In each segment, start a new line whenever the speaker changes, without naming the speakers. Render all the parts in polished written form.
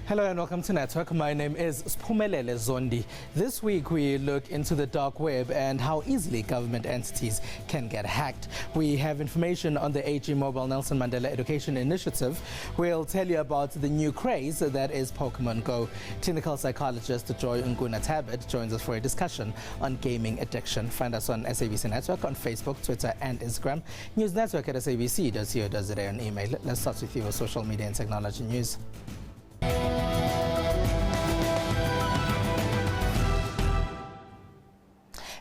Hello and welcome to Network. My name is Sphumelele Zondi. This week we look into the dark web and how easily government entities can get hacked. We have information on the AG Mobile Nelson Mandela Education Initiative. We'll tell you about the new craze that is Pokemon Go. Clinical psychologist Joy Nguna-Tabet joins us for a discussion on gaming addiction. Find us on SABC Network on Facebook, Twitter and Instagram. News Network at sabc.co.za on email. Let's start with your social media and technology news.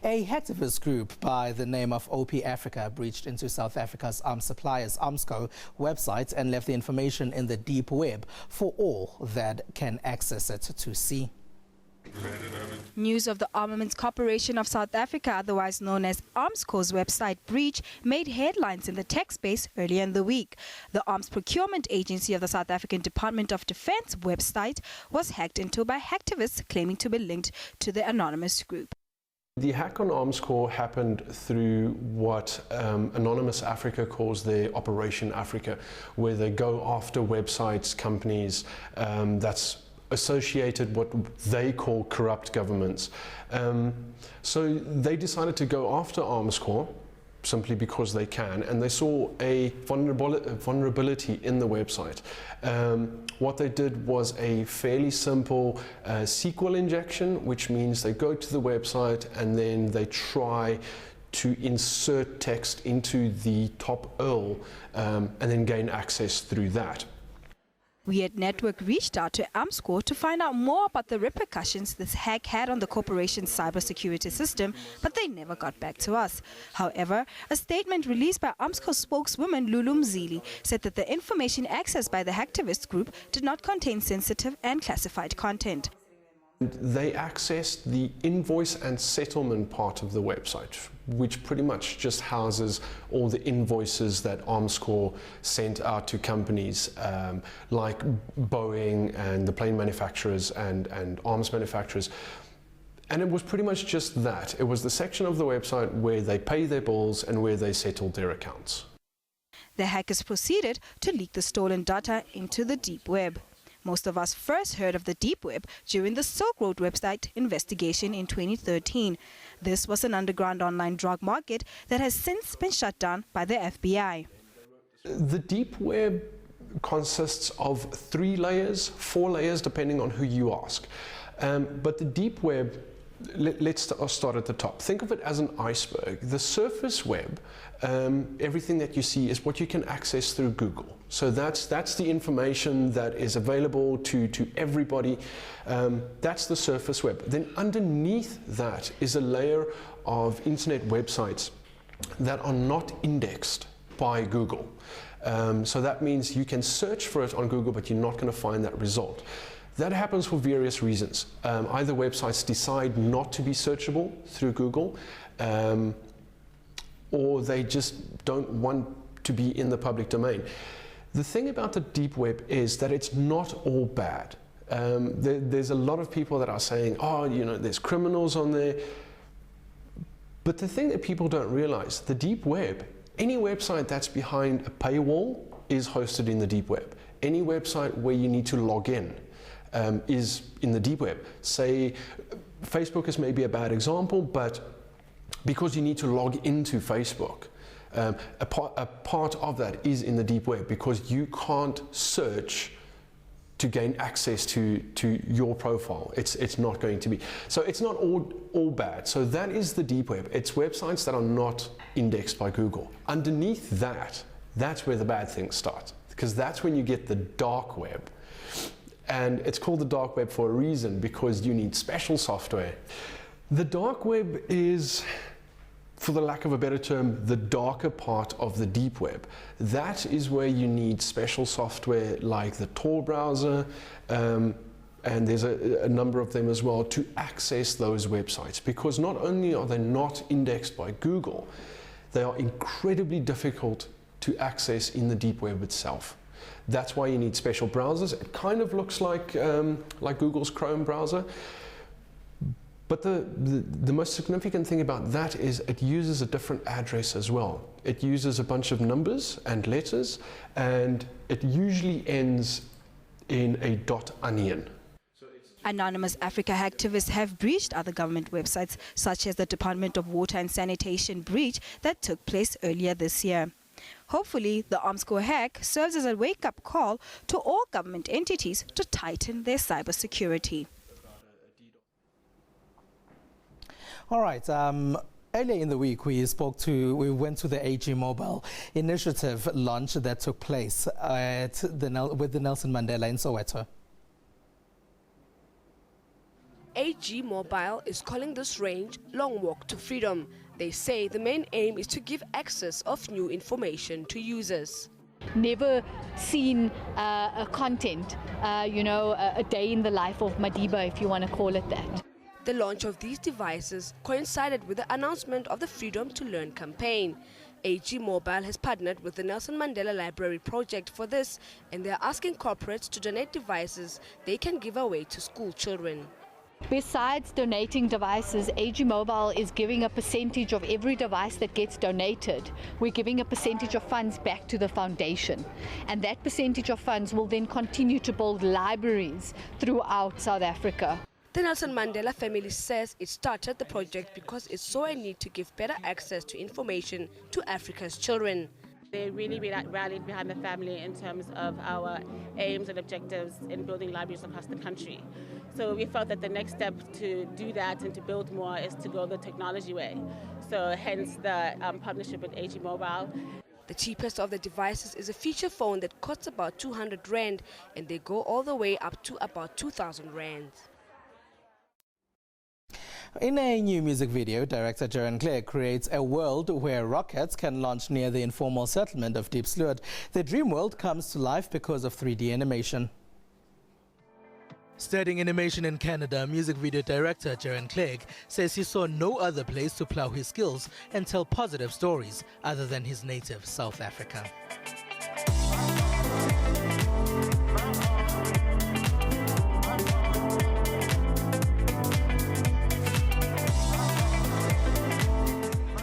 A hacktivist group by the name of OP Africa breached into South Africa's arms suppliers Armsco website and left the information in the deep web for all that can access it to see.
News of the Armaments Corporation of South Africa, otherwise known as Armsco's website breach, made headlines in the tech space earlier in the week. The Arms Procurement Agency of the South African Department of Defense website was hacked into by hacktivists claiming to be linked to the anonymous group.
The hack on Armsco happened through what Anonymous Africa calls their Operation Africa, where they go after websites, companies that's associated what they call corrupt governments. So they decided to go after Armsco simply because they can, and they saw a vulnerability in the website. What they did was a fairly simple SQL injection, which means they go to the website and then they try to insert text into the top URL and then gain access through that.
We at Network reached out to Armsco to find out more about the repercussions this hack had on the corporation's cybersecurity system, but they never got back to us. However, a statement released by Armsco spokeswoman Lulu Mzili said that the information accessed by the hacktivist group did not contain sensitive and classified content.
They accessed the invoice and settlement part of the website, which pretty much just houses all the invoices that Armsco sent out to companies like Boeing and the plane manufacturers and arms manufacturers. And it was pretty much just that. It was the section of the website where they pay their bills and where they settled their accounts.
The hackers proceeded to leak the stolen data into the deep web. Most of us first heard of the deep web during the Silk Road website investigation in 2013. This was an underground online drug market that has since been shut down by the FBI.
The deep web consists of 3 layers, 4 layers, depending on who you ask. But the deep web, let's start at the top. Think of it as an iceberg. The surface web, everything that you see is what you can access through Google. So that's the information that is available to everybody. That's the surface web. Then underneath that is a layer of internet websites that are not indexed by Google. So that means you can search for it on Google, but you're not going to find that result. That happens for various reasons. Either websites decide not to be searchable through Google, or they just don't want to be in the public domain. The thing about the deep web is that it's not all bad. There's a lot of people that are saying, oh, you know, there's criminals on there. But the thing that people don't realize, the deep web, any website that's behind a paywall is hosted in the deep web. Any website where you need to log in is in the deep web. Say, Facebook is maybe a bad example, but because you need to log into Facebook, a part of that is in the deep web because you can't search to gain access to your profile. It's not going to be. So it's not all bad. So that is the deep web. It's websites that are not indexed by Google. Underneath that, that's where the bad things start, because that's when you get the dark web. And it's called the dark web for a reason, because you need special software. The dark web is, for the lack of a better term, the darker part of the deep web. That is where you need special software like the Tor browser, and there's a number of them as well, to access those websites, because not only are they not indexed by Google, they are incredibly difficult to access in the deep web itself. That's why you need special browsers. It kind of looks like Google's Chrome browser. But the most significant thing about that is it uses a different address as well. It uses a bunch of numbers and letters, and it usually ends in a .onion.
Anonymous Africa hacktivists have breached other government websites, such as the Department of Water and Sanitation breach that took place earlier this year. Hopefully, the Armscor hack serves as a wake-up call to all government entities to tighten their cybersecurity.
All right. Earlier in the week, we went to the AG Mobile initiative launch that took place with the Nelson Mandela in Soweto.
AG Mobile is calling this range Long Walk to Freedom. They say the main aim is to give access of new information to users.
Never seen a content, a day in the life of Madiba, if you want to call it that.
The launch of these devices coincided with the announcement of the Freedom to Learn campaign. AG Mobile has partnered with the Nelson Mandela Library Project for this, and they are asking corporates to donate devices they can give away to school children.
Besides donating devices, AG Mobile is giving a percentage of every device that gets donated. We're giving a percentage of funds back to the foundation. And that percentage of funds will then continue to build libraries throughout South Africa.
The Nelson Mandela family says it started the project because it saw a need to give better access to information to Africa's children.
They really rallied behind the family in terms of our aims and objectives in building libraries across the country. So we felt that the next step to do that and to build more is to go the technology way. So hence the partnership with AG Mobile.
The cheapest of the devices is a feature phone that costs about 200 Rand, and they go all the way up to about 2,000 Rand.
In a new music video, director Jaron Clegg creates a world where rockets can launch near the informal settlement of Diepsloot. The dream world comes to life because of 3D animation. Studying animation in Canada, music video director Jaron Clegg says he saw no other place to plough his skills and tell positive stories other than his native South Africa.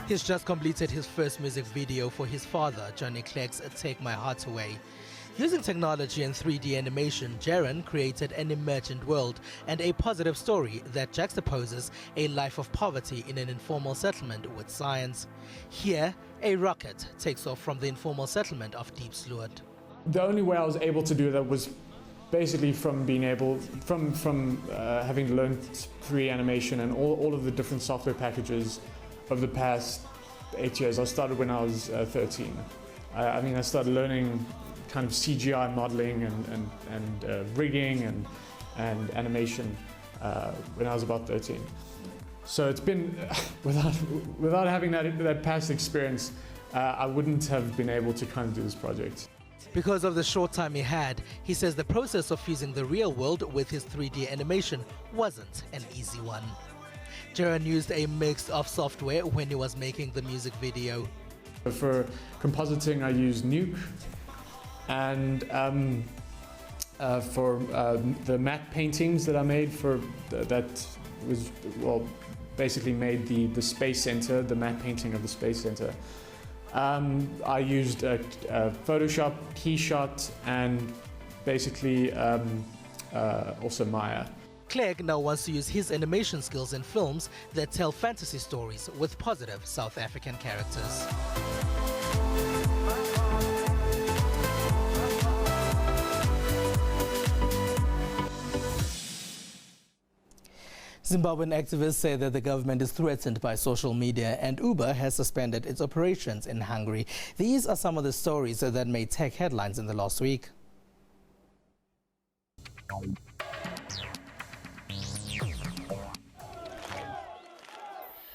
He's just completed his first music video for his father, Johnny Clegg's Take My Heart Away. Using technology and 3D animation, Jaron created an emergent world and a positive story that juxtaposes a life of poverty in an informal settlement with science. Here, a rocket takes off from the informal settlement of Diepsloot.
The only way I was able to do that was basically from being able, having learned 3D animation and all of the different software packages of the past 8 years. I started when I was 13. I started learning kind of CGI modeling and rigging and animation when I was about 13. So it's been, without having that past experience, I wouldn't have been able to kind of do this project.
Because of the short time he had, he says the process of fusing the real world with his 3D animation wasn't an easy one. Jaron used a mix of software when he was making the music video.
For compositing, I used Nuke, and for the matte paintings that I made basically made the Space Center, the matte painting of the Space Center. I used Photoshop, KeyShot, and basically also Maya.
Clegg now wants to use his animation skills in films that tell fantasy stories with positive South African characters. Zimbabwean activists say that the government is threatened by social media and Uber has suspended its operations in Hungary. These are some of the stories that made tech headlines in the last week.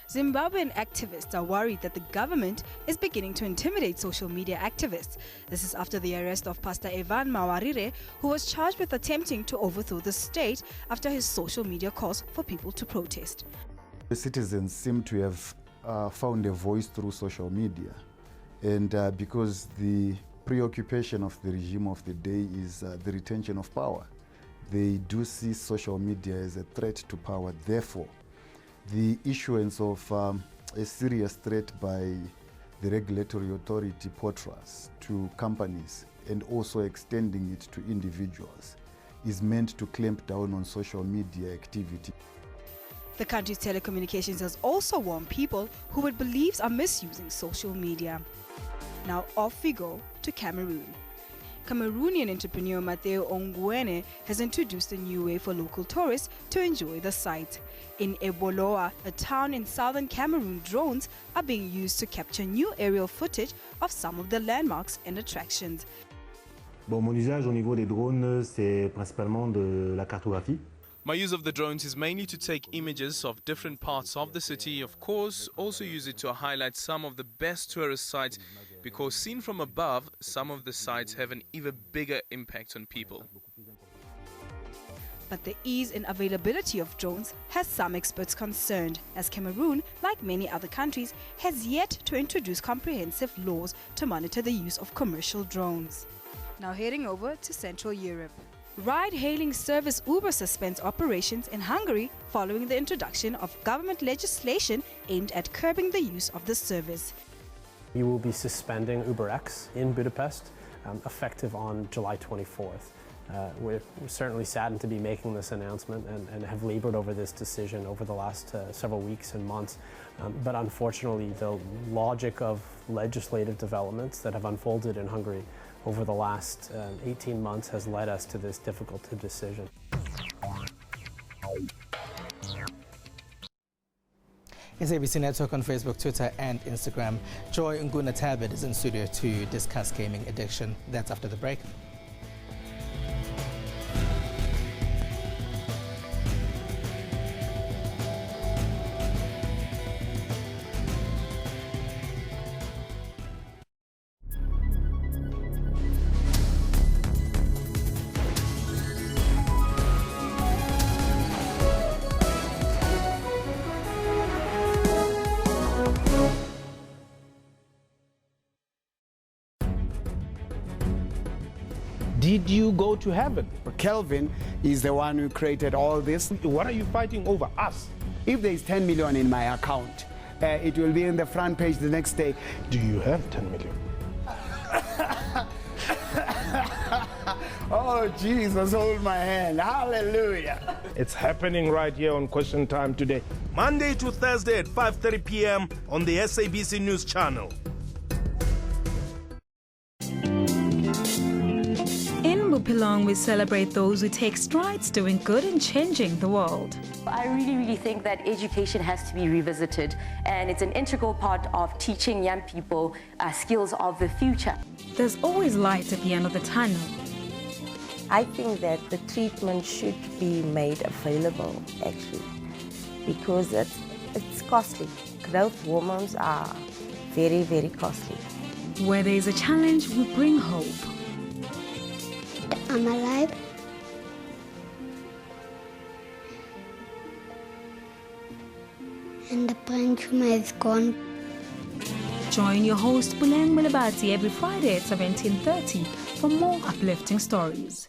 Zimbabwean activists are worried that the government is beginning to intimidate social media activists. This is after the arrest of Pastor Evan Mawarire, who was charged with attempting to overthrow the state after his social media calls for people to protest.
The citizens seem to have found a voice through social media, and because the preoccupation of the regime of the day is the retention of power, they do see social media as a threat to power. Therefore, the issuance of a serious threat by the regulatory authority, POTRAS, to companies and also extending it to individuals is meant to clamp down on social media activity.
The country's telecommunications has also warned people who it believes are misusing social media. Now off we go to Cameroon. Cameroonian entrepreneur Matteo Ongwene has introduced a new way for local tourists to enjoy the site. In Eboloa, a town in southern Cameroon, drones are being used to capture new aerial footage of some of the landmarks and attractions.
Bon, mon usage au niveau des drones, c'est principalement de la cartographie.
My use of the drones is mainly to take images of different parts of the city. Of course, also use it to highlight some of the best tourist sites, because seen from above, some of the sites have an even bigger impact on people.
But the ease and availability of drones has some experts concerned, as Cameroon, like many other countries, has yet to introduce comprehensive laws to monitor the use of commercial drones. Now heading over to Central Europe. Ride-hailing service Uber suspends operations in Hungary following the introduction of government legislation aimed at curbing the use of the service.
We will be suspending UberX in Budapest, effective on July 24th. We're certainly saddened to be making this announcement and have labored over this decision over the last several weeks and months. But unfortunately, the logic of legislative developments that have unfolded in Hungary over the last 18 months has led us to this difficult decision.
SABC Network on Facebook, Twitter and Instagram. Joy Nguna Tabit is in studio to discuss gaming addiction. That's after the break.
Did you go to heaven?
Kelvin is the one who created all this.
What are you fighting over? Us?
If there is 10 million in my account, it will be in the front page the next day.
Do you have 10 million?
Oh, Jesus, hold my hand. Hallelujah.
It's happening right here on Question Time today.
Monday to Thursday at 5:30 p.m. on the SABC News Channel.
In Bupilong, we celebrate those who take strides doing good and changing the world.
I really think that education has to be revisited, and it's an integral part of teaching young people skills of the future.
There's always light at the end of the tunnel.
I think that the treatment should be made available, actually, because it's costly. Growth hormones are very costly.
Where there is a challenge, we bring hope.
I'm alive. And the brain tumor is gone.
Join your host Buleng Mulabati every Friday at 17:30 for more uplifting stories.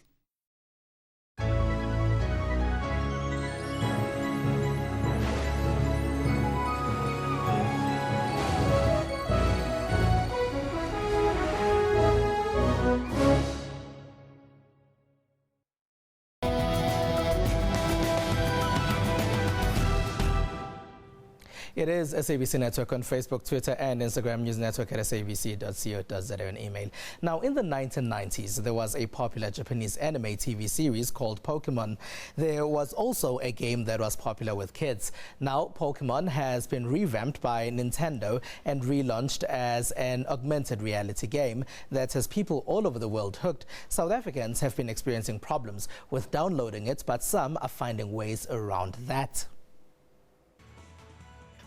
It is SABC Network on Facebook, Twitter and Instagram, News Network at sabc.co.za and email. Now, in the 1990s, there was a popular Japanese anime TV series called Pokemon. There was also a game that was popular with kids. Now, Pokemon has been revamped by Nintendo and relaunched as an augmented reality game that has people all over the world hooked. South Africans have been experiencing problems with downloading it, but some are finding ways around that.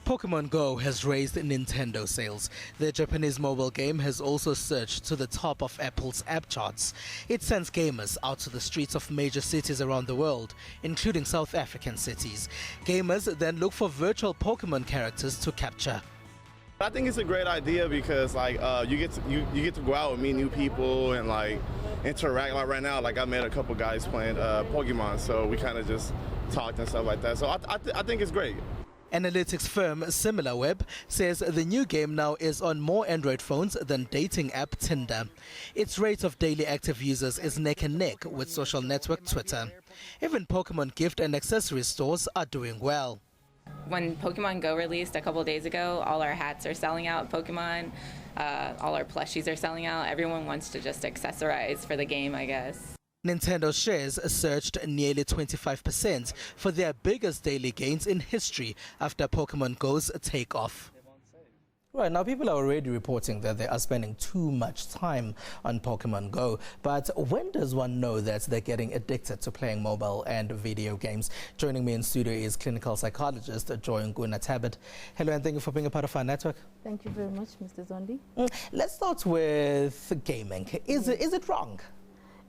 Pokemon Go has raised Nintendo sales. The Japanese mobile game has also surged to the top of Apple's app charts. It sends gamers out to the streets of major cities around the world, including South African cities. Gamers then look for virtual Pokemon characters to capture.
I think it's a great idea because you get to go out and meet new people and interact. Like right now, I met a couple guys playing Pokemon, so we kind of just talked and stuff like that. So I think it's great.
Analytics firm SimilarWeb says the new game now is on more Android phones than dating app Tinder. Its rate of daily active users is neck and neck with social network Twitter. Even Pokemon gift and accessory stores are doing well.
When Pokemon Go released a couple days ago, all our hats are selling out Pokemon, all our plushies are selling out. Everyone wants to just accessorize for the game, I guess.
Nintendo shares surged nearly 25% for their biggest daily gains in history after Pokemon Go's takeoff. Right, now people are already reporting that they are spending too much time on Pokemon Go. But when does one know that they're getting addicted to playing mobile and video games? Joining me in studio is clinical psychologist Joy Nguna-Tabit. Hello and thank you for being a part of our network.
Thank you very much, Mr. Zondi.
Let's start with gaming. Is it wrong?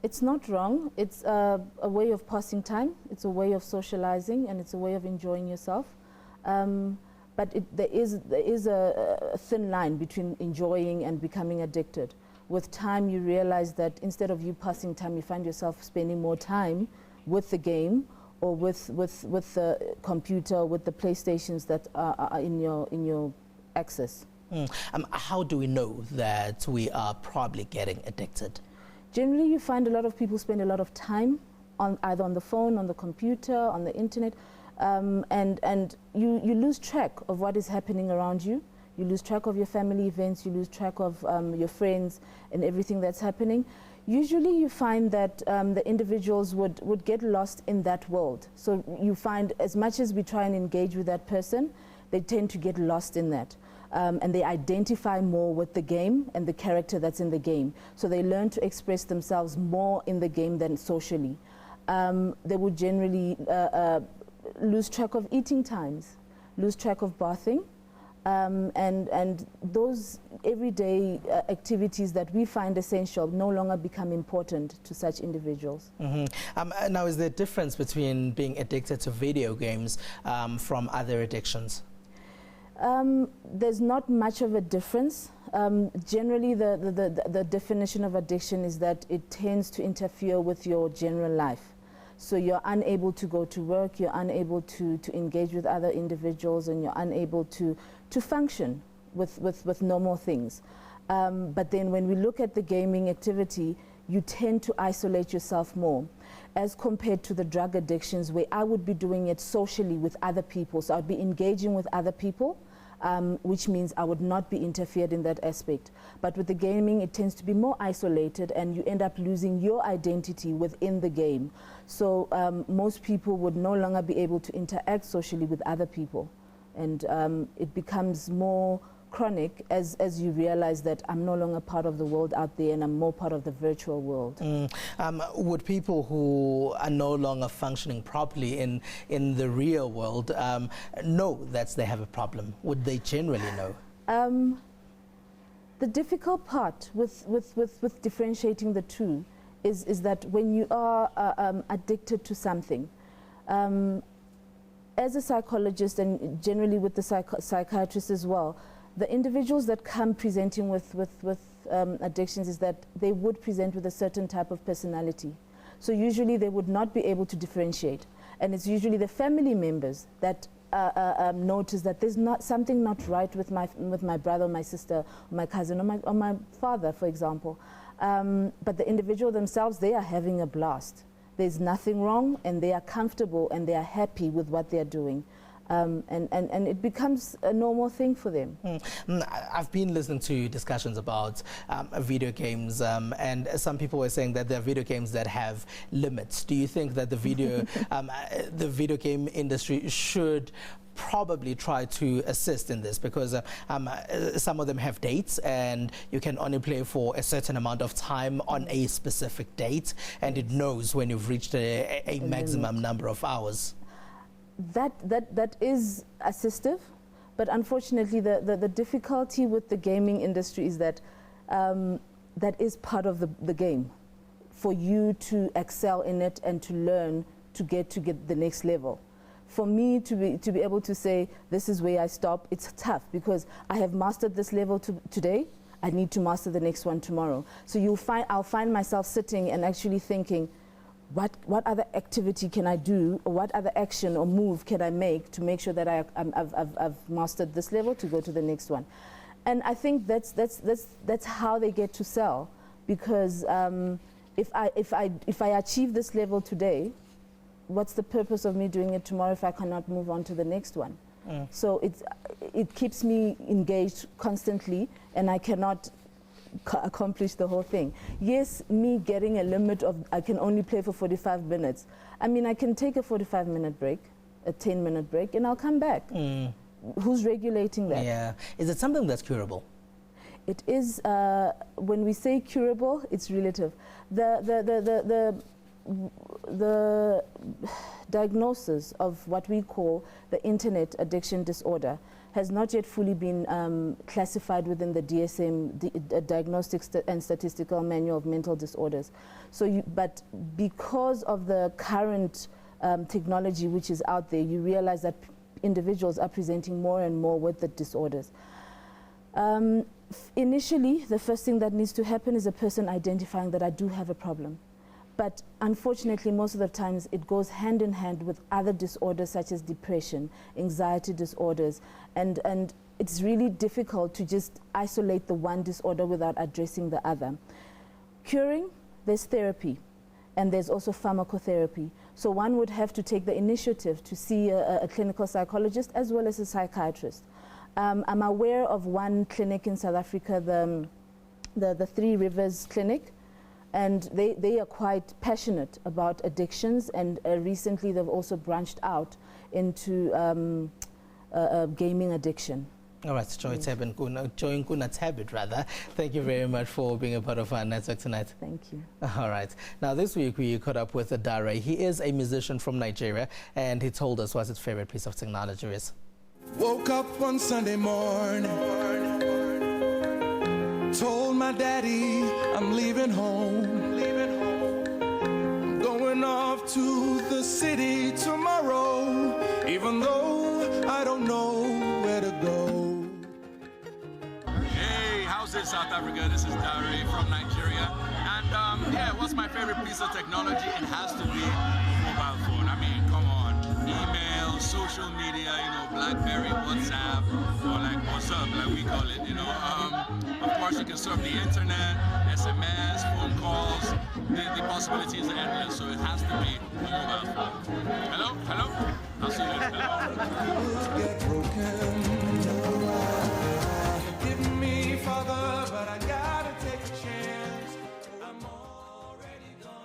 It's not wrong. It's a way of passing time. It's a way of socializing, and it's a way of enjoying yourself. But there is a thin line between enjoying and becoming addicted. With time, you realize that instead of you passing time, you find yourself spending more time with the game or with the computer, with the PlayStations that are in your access.
How do we know that we are probably getting addicted?
Generally, you find a lot of people spend a lot of time either on the phone, on the computer, on the internet, and you lose track of what is happening around you. You lose track of your family events, you lose track of your friends and everything that's happening. Usually you find that the individuals would get lost in that world. So you find as much as we try and engage with that person, they tend to get lost in that. And they identify more with the game and the character that's in the game. So they learn to express themselves more in the game than socially. They would generally lose track of eating times, lose track of bathing, and those everyday activities that we find essential no longer become important to such individuals.
Now, is there a difference between being addicted to video games from other addictions?
There's not much of a difference. Generally, the definition of addiction is that it tends to interfere with your general life. So you're unable to go to work, you're unable to engage with other individuals, and you're unable to function with normal things. But then when we look at the gaming activity, you tend to isolate yourself more as compared to the drug addictions where I would be doing it socially with other people. So I'd be engaging with other people, which means I would not be interfered in that aspect. But with the gaming, it tends to be more isolated and you end up losing your identity within the game. So most people would no longer be able to interact socially with other people. And it becomes more chronic as you realize that I'm no longer part of the world out there and I'm more part of the virtual world.
Would people who are no longer functioning properly in the real world know that they have a problem? Would they generally know?
The difficult part with differentiating the two is that when you are addicted to something, as a psychologist and generally with the psychiatrist as well, the individuals that come presenting with addictions is that they would present with a certain type of personality. So usually they would not be able to differentiate. And it's usually the family members that notice that there's something not right with my brother, or my sister, or my cousin, or my father, for example. But the individual themselves, they are having a blast. There's nothing wrong, and they are comfortable, and they are happy with what they're doing. And it becomes a normal thing for them.
I've been listening to discussions about video games, and some people were saying that there are video games that have limits. Do you think that the video game industry should probably try to assist in this? Because some of them have dates and you can only play for a certain amount of time on a specific date, and it knows when you've reached a maximum number of hours.
That is assistive, but unfortunately the difficulty with the gaming industry is that that is part of the game. For you to excel in it and to learn to get the next level. For me to be able to say this is where I stop, it's tough because I have mastered this level today, I need to master the next one tomorrow. So I'll find myself sitting and actually thinking, what other activity can I do, or what other action or move can I make to make sure that I've mastered this level to go to the next one. And I think that's how they get to sell, because if I achieve this level today, what's the purpose of me doing it tomorrow if I cannot move on to the next one? So it keeps me engaged constantly, and I cannot accomplish the whole thing. Yes, me getting a limit of I can only play for 45 minutes. I mean, I can take a 45-minute break, a 10-minute break, and I'll come back. Who's regulating that?
Yeah. Is it something that's curable?
It is. When we say curable, it's relative. The diagnosis of what we call the internet addiction disorder has not yet fully been classified within the DSM, Diagnostic and Statistical Manual of Mental Disorders. But because of the current technology which is out there, you realize that individuals are presenting more and more with the disorders. Initially, the first thing that needs to happen is a person identifying that I do have a problem. But unfortunately, most of the times it goes hand in hand with other disorders such as depression, anxiety disorders, and it's really difficult to just isolate the one disorder without addressing the other. Curing, there's therapy, and there's also pharmacotherapy. So one would have to take the initiative to see a clinical psychologist as well as a psychiatrist. I'm aware of one clinic in South Africa, the Three Rivers Clinic, and they are quite passionate about addictions, and recently they've also branched out into gaming addiction.
All right, Joy Nkuna Tabit, rather. Thank you very much for being a part of our network tonight.
Thank you.
All right. Now, this week we caught up with Dare. He is a musician from Nigeria, and he told us what his favorite piece of technology is.
Woke up one Sunday morning, told my daddy I'm leaving home. I'm going off to the city tomorrow, even though I don't know where to go.
Hey, how's it, South Africa? This is Dare from Nigeria. And yeah, what's my favorite piece of technology? It has to be a mobile phone. I mean, come on. Email, social media, you know, BlackBerry, WhatsApp, or like WhatsApp, like we call it, you know. Of course, you can surf the internet, SMS, phone calls. The possibilities are endless, so it has to be a mobile phone. Hello? Hello? I'll see you later. Hello?
Forgive me, Father, but I gotta take a chance. I'm already gone.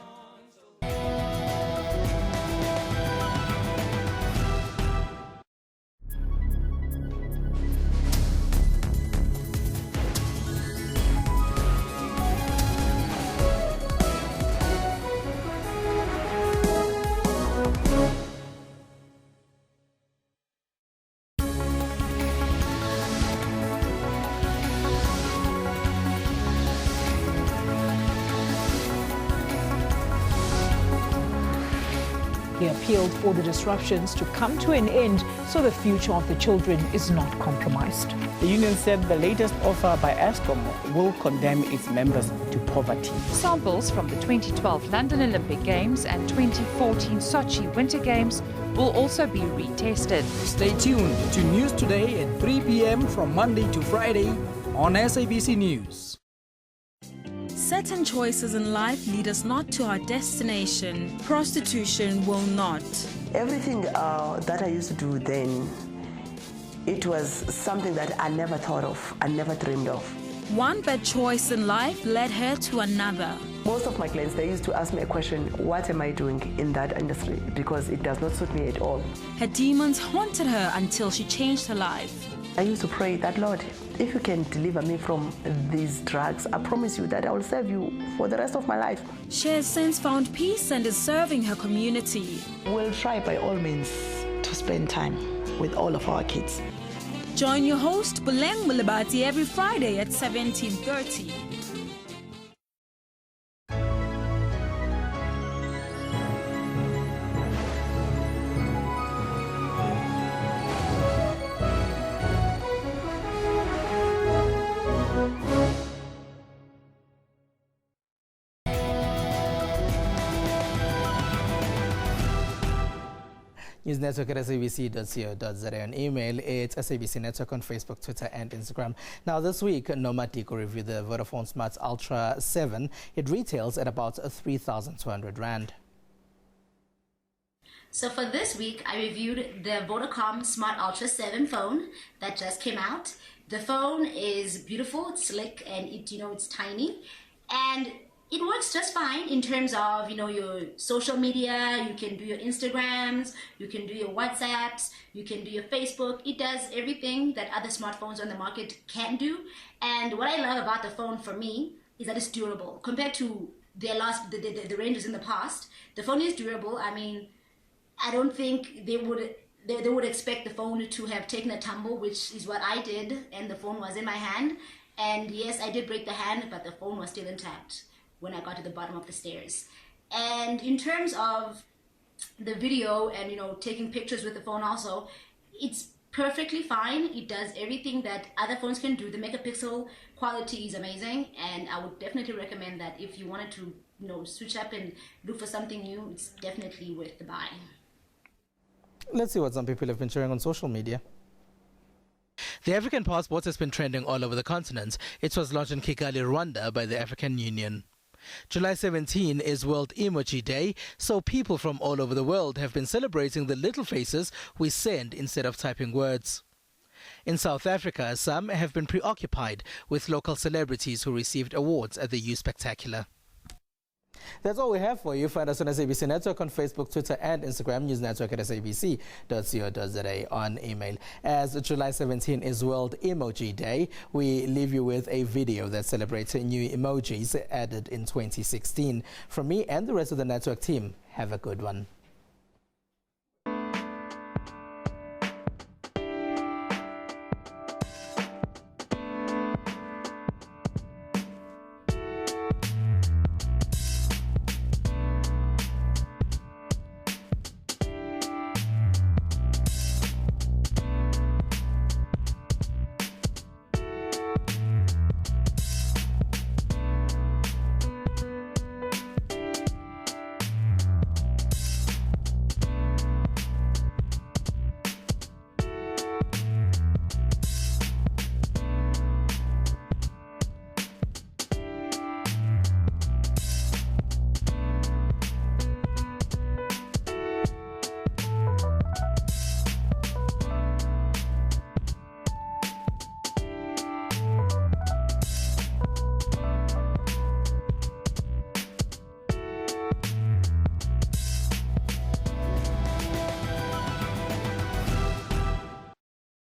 He appealed for the disruptions to come to an end so the future of the children is not compromised.
The union said the latest offer by Eskom will condemn its members to poverty.
Samples from the 2012 London Olympic Games and 2014 Sochi Winter Games will also be retested.
Stay tuned to News Today at 3 p.m. from Monday to Friday on SABC News.
Certain choices in life lead us not to our destination. Prostitution will not.
Everything that I used to do then, it was something that I never thought of, I never dreamed of.
One bad choice in life led her to another.
Most of my clients, they used to ask me a question, what am I doing in that industry? Because it does not suit me at all.
Her demons haunted her until she changed her life.
I used to pray that, Lord, if you can deliver me from these drugs, I promise you that I will serve you for the rest of my life.
She has since found peace and is serving her community.
We'll try by all means to spend time with all of our kids.
Join your host, Buleng Mulabati, every Friday at 17:30.
News Network at sabc.co.za. On email, it's SABC Network on Facebook, Twitter and Instagram. Now this week, Nomadiko reviewed the Vodafone Smart Ultra 7. It retails at about 3,200 Rand.
So for this week, I reviewed the Vodacom Smart Ultra 7 phone that just came out. The phone is beautiful, it's slick, and it's tiny. And it works just fine in terms of, your social media. You can do your Instagrams, you can do your WhatsApps, you can do your Facebook. It does everything that other smartphones on the market can do. And what I love about the phone for me is that it's durable. Compared to the ranges in the past, the phone is durable. I mean, I don't think they would expect the phone to have taken a tumble, which is what I did, and the phone was in my hand. And yes, I did break the hand, but the phone was still intact when I got to the bottom of the stairs. And in terms of the video and taking pictures with the phone also, it's perfectly fine. It does everything that other phones can do. The megapixel quality is amazing, and I would definitely recommend that if you wanted to switch up and look for something new, it's definitely worth the buy.
Let's see what some people have been sharing on social media. The African passport has been trending all over the continent. It was launched in Kigali, Rwanda by the African Union. July 17 is World Emoji Day, so people from all over the world have been celebrating the little faces we send instead of typing words. In South Africa, some have been preoccupied with local celebrities who received awards at the Youth Spectacular. That's all we have for you. Find us on SABC Network on Facebook, Twitter and Instagram. News Network at sabc.co.za on email. As July 17 is World Emoji Day, we leave you with a video that celebrates new emojis added in 2016. From me and the rest of the network team, have a good one.